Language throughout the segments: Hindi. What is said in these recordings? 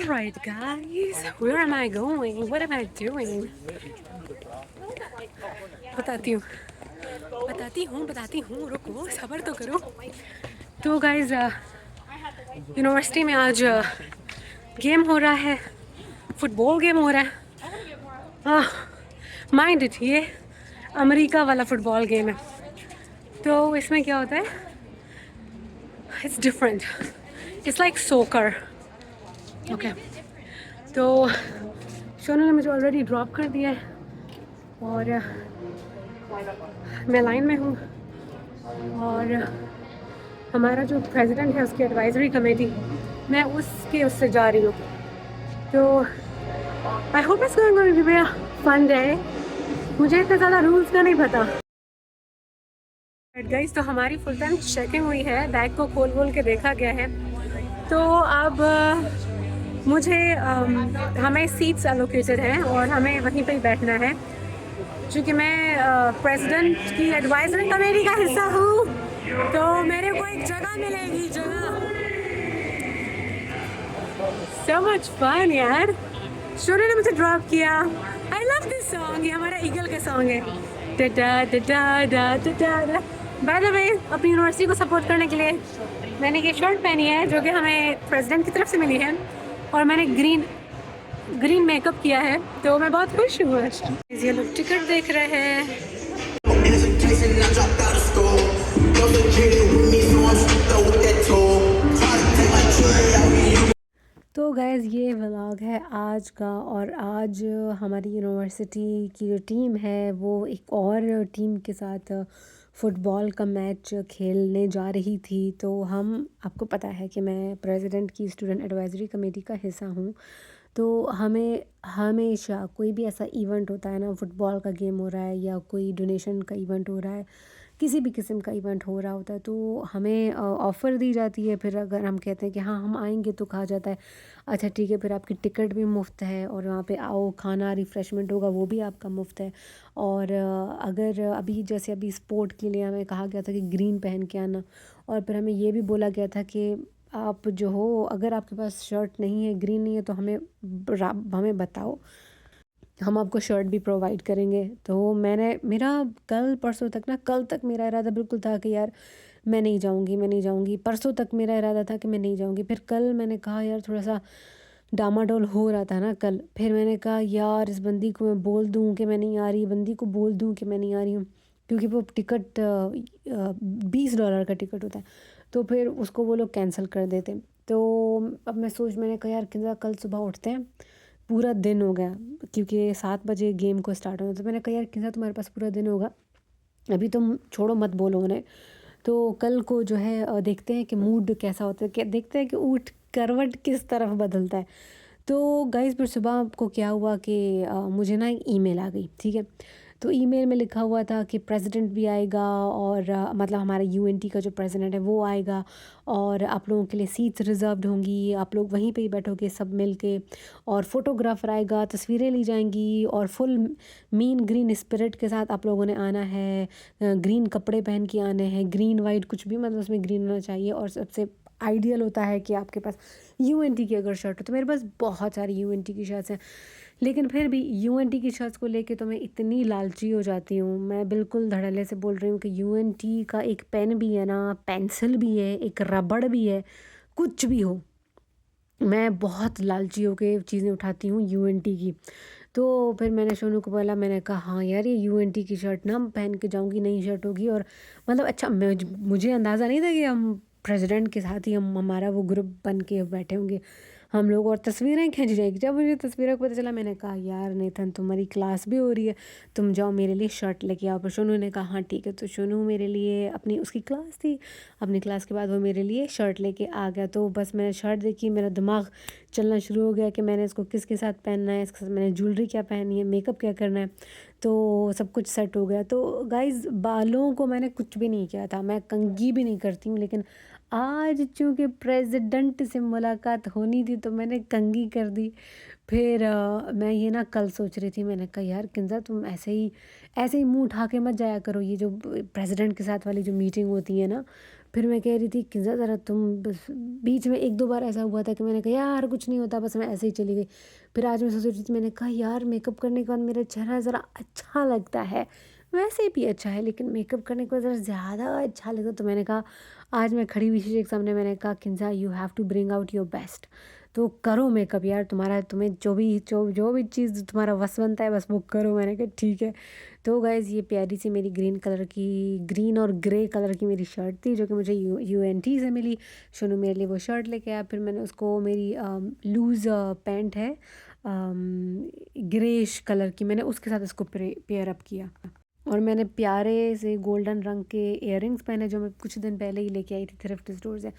Alright guys, where am I going? What am I doing? बताती हूँ रुको सब्र तो करो। तो गाइज यूनिवर्सिटी में आज गेम हो रहा है, फुटबॉल गेम हो रहा है। माइंड इट, ये अमेरिका वाला फुटबॉल गेम है। तो इसमें क्या होता है, इट्स डिफरेंट, इट्स लाइक सोकर। ओके, तो शोनू ने मुझे ऑलरेडी ड्रॉप कर दिया है और मैं लाइन में हूँ और हमारा जो प्रेसिडेंट है उसकी एडवाइजरी कमेटी, मैं उससे जा रही हूँ। तो I hope it's going to be a fun day. मुझे इतना ज़्यादा रूल्स का नहीं पता। गाइस, तो हमारी फुल टाइम चेकिंग हुई है, बैग को खोल के देखा गया है। तो अब मुझे हमें सीट्स एलोकेटेड हैं और हमें वहीं पे ही बैठना है, क्योंकि मैं प्रेसिडेंट की एडवाइजरी कमेटी का हिस्सा हूँ। तो मेरे को एक जगह मिलेगी, जगह। सो मच फन यार। शोनू ने मुझे ड्रॉप किया। आई लव दिस सॉन्ग, ये हमारा ईगल का सॉन्ग है। बाय द वे, अपनी यूनिवर्सिटी को सपोर्ट करने के लिए मैंने ये शर्ट पहनी है जो कि हमें प्रेसिडेंट की तरफ से मिली है, और मैंने ग्रीन मेकअप किया है, तो मैं बहुत खुश हूँ। ये लोग टिकट देख रहे हैं। तो गाइज़, ये व्लॉग है आज का, और आज हमारी यूनिवर्सिटी की जो टीम है वो एक और टीम के साथ फ़ुटबॉल का मैच खेलने जा रही थी। तो आपको पता है कि मैं प्रेसिडेंट की स्टूडेंट एडवाइजरी कमेटी का हिस्सा हूँ। तो हमें हमेशा कोई भी ऐसा इवेंट होता है ना, फुटबॉल का गेम हो रहा है या कोई डोनेशन का इवेंट हो रहा है, किसी भी किस्म का इवेंट हो रहा होता है, तो हमें ऑफ़र दी जाती है। फिर अगर हम कहते हैं कि हाँ हम आएंगे, तो कहा जाता है अच्छा ठीक है, फिर आपकी टिकट भी मुफ्त है और वहाँ पे आओ, खाना रिफ़्रेशमेंट होगा वो भी आपका मुफ्त है। और अगर अभी स्पोर्ट के लिए हमें कहा गया था कि ग्रीन पहन के आना, और फिर हमें ये भी बोला गया था कि आप जो हो, अगर आपके पास शर्ट नहीं है, ग्रीन नहीं है, तो हमें बताओ, हम आपको शर्ट भी प्रोवाइड करेंगे। तो मेरा कल तक मेरा इरादा बिल्कुल था कि यार मैं नहीं जाऊँगी। परसों तक मेरा इरादा था कि मैं नहीं जाऊँगी। फिर कल मैंने कहा यार, थोड़ा सा डामाडोल हो रहा था ना कल, फिर मैंने कहा यार इस बंदी को मैं बोल दूँ कि मैं नहीं आ रही, बंदी को बोल दूँ कि मैं नहीं आ रही हूँ, क्योंकि वो टिकट $20 का टिकट होता है, तो फिर उसको वो लोग कैंसिल कर देते। तो अब मैंने कहा यार किंजा, कल सुबह उठते हैं, पूरा दिन हो गया, क्योंकि 7 बजे गेम को स्टार्ट होना, तो मैंने कहा यार किंजा तुम्हारे पास पूरा दिन होगा, अभी तुम छोड़ो, मत बोलो उन्हें। तो कल को जो है देखते हैं कि मूड कैसा होता है, देखते हैं कि करवट किस तरफ बदलता है। तो गाइस, फिर सुबह को क्या हुआ कि मुझे ना एक ईमेल आ गई, ठीक है। तो ईमेल में लिखा हुआ था कि प्रेसिडेंट भी आएगा, और मतलब हमारे यूएनटी का जो प्रेसिडेंट है वो आएगा, और आप लोगों के लिए सीट्स रिज़र्व्ड होंगी, आप लोग वहीं पे ही बैठोगे सब मिल के, और फोटोग्राफर आएगा, तस्वीरें ली जाएंगी, और फुल मीन ग्रीन स्पिरिट के साथ आप लोगों ने आना है, ग्रीन कपड़े पहन के आने हैं, ग्रीन वाइट कुछ भी, मतलब उसमें ग्रीन होना चाहिए। और सबसे आइडियल होता है कि आपके पास यूएनटी की अगर शर्ट हो, तो मेरे पास बहुत सारी यूएनटी की शर्ट्स हैं, लेकिन फिर भी यूएनटी की शर्ट्स को लेके तो मैं इतनी लालची हो जाती हूँ। मैं बिल्कुल धड़ल्ले से बोल रही हूँ कि यूएनटी का एक पेन भी है ना, पेंसिल भी है, एक रबड़ भी है, कुछ भी हो, मैं बहुत लालची होकर चीज़ें उठाती हूँ यूएनटी की। तो फिर मैंने सोनू को बोला, मैंने कहा हाँ यार, ये यूएनटी की शर्ट ना पहन के जाऊँगी, नई शर्ट होगी, और मतलब अच्छा, मुझे अंदाज़ा नहीं था कि हम प्रेसिडेंट के साथ ही हमारा वो ग्रुप बन के बैठे होंगे हम लोग, और तस्वीरें खींच जाएगी। जब मुझे तस्वीरों को पता चला, मैंने कहा यार नेथन, तुम्हारी क्लास भी हो रही है, तुम जाओ मेरे लिए शर्ट लेके आओ। पर सोनू ने कहा हाँ ठीक है। तो सोनू मेरे लिए, उसकी क्लास थी, अपनी क्लास के बाद वो मेरे लिए शर्ट लेके आ गया। तो बस मैंने शर्ट देखी, मेरा दिमाग चलना शुरू हो गया कि मैंने इसको किसके साथ पहनना है, इसके साथ मैंने ज्वेलरी क्या पहनी है, मेकअप क्या करना है। तो सब कुछ सेट हो गया। तो गाइज़, बालों को मैंने कुछ भी नहीं किया था, मैं कंघी भी नहीं करती हूँ, लेकिन आज चूँकि प्रेसिडेंट से मुलाकात होनी थी तो मैंने कंघी कर दी। फिर मैं ये ना कल सोच रही थी, मैंने कहा यार किंजा, तुम ऐसे ही मुंह उठा के मत जाया करो, ये जो प्रेसिडेंट के साथ वाली जो मीटिंग होती है ना, फिर मैं कह रही थी कि ज़रा तुम बस, बीच में 1-2 बार ऐसा हुआ था कि मैंने कहा यार कुछ नहीं होता, बस मैं ऐसे ही चली गई। फिर आज मैं सोच रही थी, मैंने कहा यार मेकअप करने के बाद मेरा चेहरा ज़रा अच्छा लगता है, वैसे भी अच्छा है लेकिन मेकअप करने के बाद ज़रा ज़्यादा अच्छा लगा। तो मैंने कहा आज मैं खड़ी हुई शीशे के सामने, मैंने कहा Kinza you have to bring out your best, तो करो मेकअप यार, तुम्हें जो भी चीज़ तुम्हारा वश बनता है बस वो करो। मैंने कहा ठीक है। तो गाइज़ ये प्यारी सी मेरी ग्रीन और ग्रे कलर की मेरी शर्ट थी जो कि मुझे यूएनटी से मिली। शोनू मेरे लिए वो शर्ट लेके आया, फिर मैंने उसको मेरी लूज़ पैंट है ग्रेश कलर की, मैंने उसके साथ इसको पेयर अप किया। और मैंने प्यारे से गोल्डन रंग के इयररिंग्स पहने जो मैं कुछ दिन पहले ही लेके आई थी थ्रिफ्ट स्टोर से।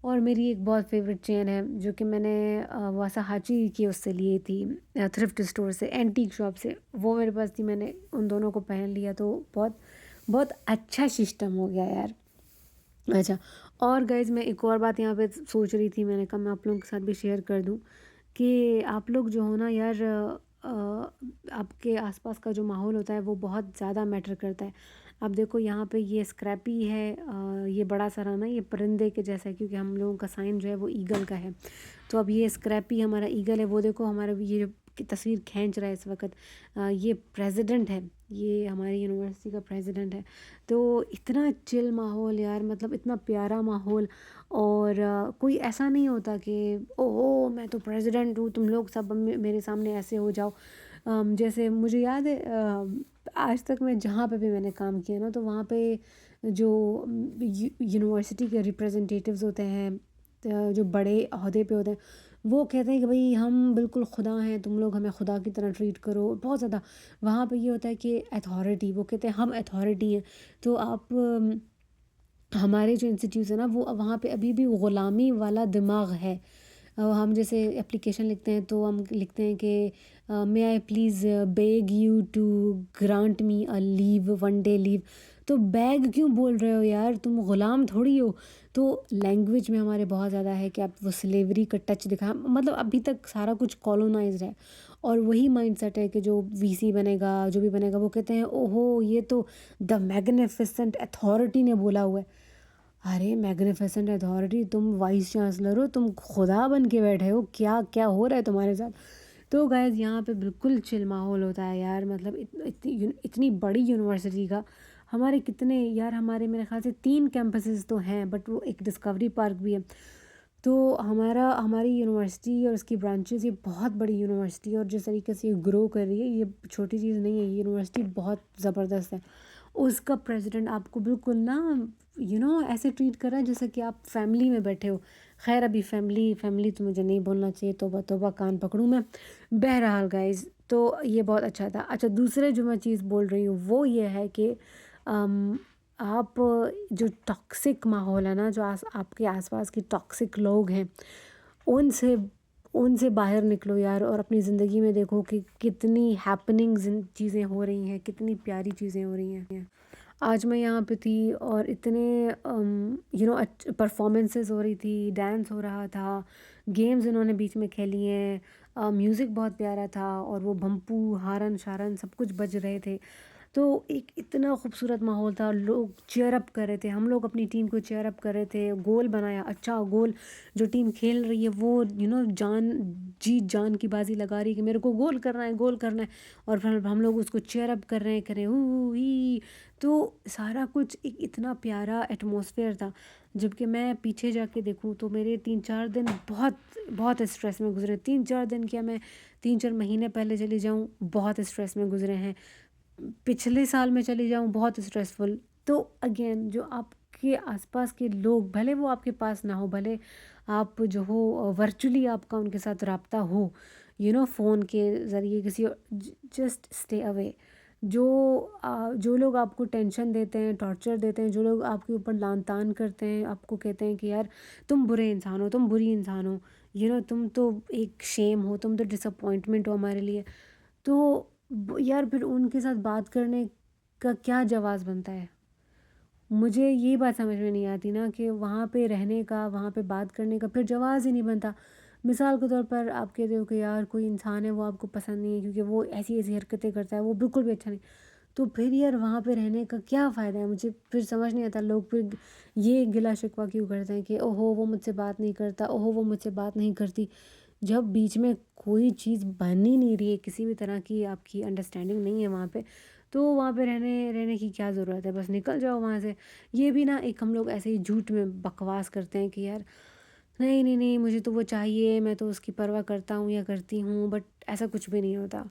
और मेरी एक बहुत फेवरेट चेन है जो कि मैंने वासाहाची की उससे ली थी, थ्रिफ्ट स्टोर से, एंटीक शॉप से, वो मेरे पास थी, मैंने उन दोनों को पहन लिया तो बहुत बहुत अच्छा सिस्टम हो गया यार। अच्छा, और गाइज़ मैं एक और बात यहाँ पे सोच रही थी, मैंने कहा मैं आप लोगों के साथ भी शेयर कर दूँ कि आप लोग जो हो ना यार, आपके आसपास का जो माहौल होता है वो बहुत ज़्यादा मैटर करता है। अब देखो यहाँ पे ये स्क्रैपी है, ये बड़ा सारा ना ये परिंदे के जैसा है क्योंकि हम लोगों का साइन जो है वो ईगल का है। तो अब ये स्क्रैपी हमारा ईगल है, वो देखो हमारा ये जो की तस्वीर खींच रहा है इस वक्त, ये प्रेसिडेंट है, ये हमारी यूनिवर्सिटी का प्रेसिडेंट है। तो इतना चिल माहौल यार, मतलब इतना प्यारा माहौल। और कोई ऐसा नहीं होता कि ओहो मैं तो प्रेसिडेंट हूँ, तुम लोग सब मेरे सामने ऐसे हो जाओ। जैसे मुझे याद है, आज तक मैं जहाँ पे भी मैंने काम किया ना, तो वहाँ पे जो यूनिवर्सिटी के रिप्रेजेंटेटिव्स होते हैं, जो बड़े अहदे पे होते हैं, वो कहते हैं कि भाई हम बिल्कुल खुदा हैं, तुम लोग हमें खुदा की तरह ट्रीट करो। बहुत ज़्यादा वहाँ पे ये होता है कि अथॉरिटी, वो कहते हैं हम अथॉरिटी हैं। तो आप हमारे जो इंस्टीट्यूट है ना, वो वहाँ पे अभी भी ग़ुलामी वाला दिमाग है। हम जैसे एप्लीकेशन लिखते हैं तो हम लिखते हैं कि may I please beg you to grant me a leave, 1 day leave. तो बैग क्यों बोल रहे हो यार, तुम ग़ुलाम थोड़ी हो। तो लैंग्वेज में हमारे बहुत ज़्यादा है कि आप वो स्लेवरी का टच दिखा, मतलब अभी तक सारा कुछ कॉलोनाइज्ड है। और वही माइंडसेट है कि जो वीसी बनेगा, जो भी बनेगा, वो कहते हैं ओहो ये तो द मैग्निफिसेंट अथॉरिटी ने बोला हुआ है। अरे मैग्निफिसेंट अथॉरिटी, तुम वाइस चांसलर हो, तुम खुदा बन के बैठे हो, क्या क्या हो रहा है तुम्हारे साथ। तो गाइज़ यहाँ पे बिल्कुल चिल माहौल होता है यार, मतलब इतनी बड़ी यूनिवर्सिटी का हमारे कितने यार, हमारे मेरे ख्याल से 3 कैंपसेस तो हैं, बट वो एक डिस्कवरी पार्क भी है। तो हमारी यूनिवर्सिटी और उसकी ब्रांचेस, ये बहुत बड़ी यूनिवर्सिटी है और जिस तरीके से ये ग्रो कर रही है, ये छोटी चीज़ नहीं है, ये यूनिवर्सिटी बहुत ज़बरदस्त है। उसका प्रेसिडेंट आपको बिल्कुल ना ऐसे ट्रीट कर रहा है जैसे कि आप फैमिली में बैठे हो। खैर अभी फैमिली फैमिली तो मुझे नहीं बोलना चाहिए, तौबा तौबा कान पकड़ूँ मैं। बहरहाल गाइज़, तो ये बहुत अच्छा था। अच्छा, दूसरे जो मैं चीज़ बोल रही हूँ वो ये है कि अम, आप जो टॉक्सिक माहौल है ना, जो आपके आसपास के टॉक्सिक लोग हैं, उनसे उनसे बाहर निकलो यार और अपनी ज़िंदगी में देखो कि कितनी हैपनिंग्स चीज़ें हो रही हैं, कितनी प्यारी चीज़ें हो रही हैं। आज मैं यहाँ पे थी और इतने परफॉर्मेंसेस हो रही थी, डांस हो रहा था, गेम्स इन्होंने बीच में खेली हैं, म्यूज़िक बहुत प्यारा था और वो भम्पू हारन शारन सब कुछ बज रहे थे। तो एक इतना खूबसूरत माहौल था, लोग चीयर अप कर रहे थे, हम लोग अपनी टीम को चीयर अप कर रहे थे, गोल बनाया, अच्छा गोल, जो टीम खेल रही है वो जान की बाजी लगा रही है कि मेरे को गोल करना है, गोल करना है। और फिर हम लोग उसको चीयर अप कर रहे हैं, करें ही। तो सारा कुछ एक इतना प्यारा एटमॉस्फेयर था। जबकि मैं पीछे जाके देखूँ तो मेरे 3-4 दिन बहुत बहुत स्ट्रेस में गुजरे। 3-4 दिन क्या, मैं 3-4 महीने पहले चली जाऊँ, बहुत स्ट्रेस में गुजरे हैं। पिछले साल में चली जाऊँ, बहुत स्ट्रेसफुल। तो अगेन जो आपके आसपास के लोग, भले वो आपके पास ना हो, भले आप जो हो वर्चुअली आपका उनके साथ रब्ता हो, फ़ोन के ज़रिए किसी और, जस्ट स्टे अवे। जो लोग आपको टेंशन देते हैं, टॉर्चर देते हैं, जो लोग आपके ऊपर लान तान करते हैं, आपको कहते हैं कि यार तुम बुरे इंसान हो, तुम बुरी इंसान हो, तुम तो एक शेम हो, तुम तो डिसअपॉइंटमेंट हो हमारे लिए। तो यार फिर उनके साथ बात करने का क्या जवाब बनता है। मुझे ये बात समझ में नहीं आती ना कि वहाँ पे रहने का, वहाँ पे बात करने का फिर जवाब ही नहीं बनता। मिसाल के तौर पर आप कहते हो कि यार कोई इंसान है वो आपको पसंद नहीं है क्योंकि वो ऐसी ऐसी हरकतें करता है, वो बिल्कुल भी अच्छा नहीं। तो फिर यार वहाँ पे रहने का क्या फ़ायदा है? मुझे फिर समझ नहीं आता, लोग फिर ये गिला शिकवा क्यों करते हैं कि ओहो वो मुझसे बात नहीं करता, ओहो वो मुझसे बात नहीं करती। जब बीच में कोई चीज़ बन ही नहीं रही है, किसी भी तरह की आपकी अंडरस्टैंडिंग नहीं है वहाँ पे, तो वहाँ पे रहने रहने की क्या ज़रूरत है? बस निकल जाओ वहाँ से। ये भी ना एक हम लोग ऐसे ही झूठ में बकवास करते हैं कि यार नहीं, नहीं, नहीं मुझे तो वो चाहिए, मैं तो उसकी परवाह करता हूँ या करती हूँ, बट ऐसा कुछ भी नहीं होता।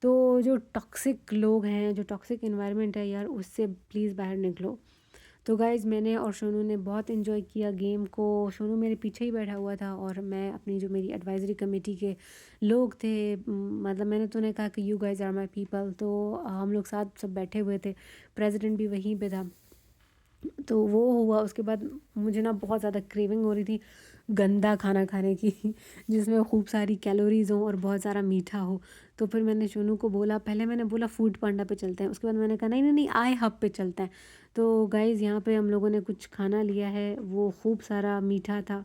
तो जो टॉक्सिक लोग हैं, जो टॉक्सिक एनवायरनमेंट है यार, उससे प्लीज़ बाहर निकलो। तो गाइज़ मैंने और सोनू ने बहुत एंजॉय किया गेम को। सोनू मेरे पीछे ही बैठा हुआ था और मैं अपनी जो मेरी एडवाइज़री कमेटी के लोग थे, मतलब मैंने तो उन्हें कहा कि you guys are my people, तो हम लोग साथ सब बैठे हुए थे। प्रेसिडेंट भी वहीं पे था। तो वो हुआ, उसके बाद मुझे ना बहुत ज़्यादा क्रेविंग हो रही थी गंदा खाना खाने की जिसमें खूब सारी कैलोरीज़ हों और बहुत सारा मीठा हो। तो फिर मैंने सोनू को बोला, पहले मैंने बोला फूड पांडा पे चलते हैं, उसके बाद मैंने कहा नहीं नहीं नहीं आई हब पे चलते हैं। तो गाइज़ यहाँ पे हम लोगों ने कुछ खाना लिया है, वो खूब सारा मीठा था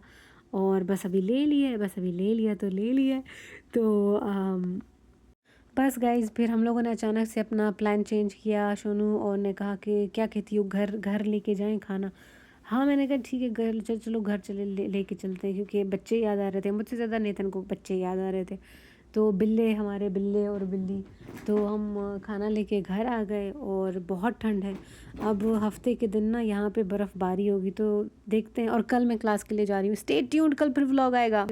और बस अभी ले लिया है, बस अभी ले लिया तो ले लिया। तो बस गाइज़ फिर हम लोगों ने अचानक से अपना प्लान चेंज किया। सोनू और ने कहा कि क्या कहती हो, घर घर लेके जाएं खाना। हाँ मैंने कहा ठीक है, घर चलो घर चले लेके चलते हैं, क्योंकि बच्चे याद आ रहे थे मुझसे ज़्यादा, नेतन को बच्चे याद आ रहे थे। तो बिल्ले हमारे, बिल्ले और बिल्ली, तो हम खाना लेके घर आ गए और बहुत ठंड है। अब हफ्ते के दिन ना यहाँ पे बर्फ़बारी होगी, तो देखते हैं। और कल मैं क्लास के लिए जा रही हूँ, स्टे ट्यून्ड, कल फिर व्लॉग आएगा।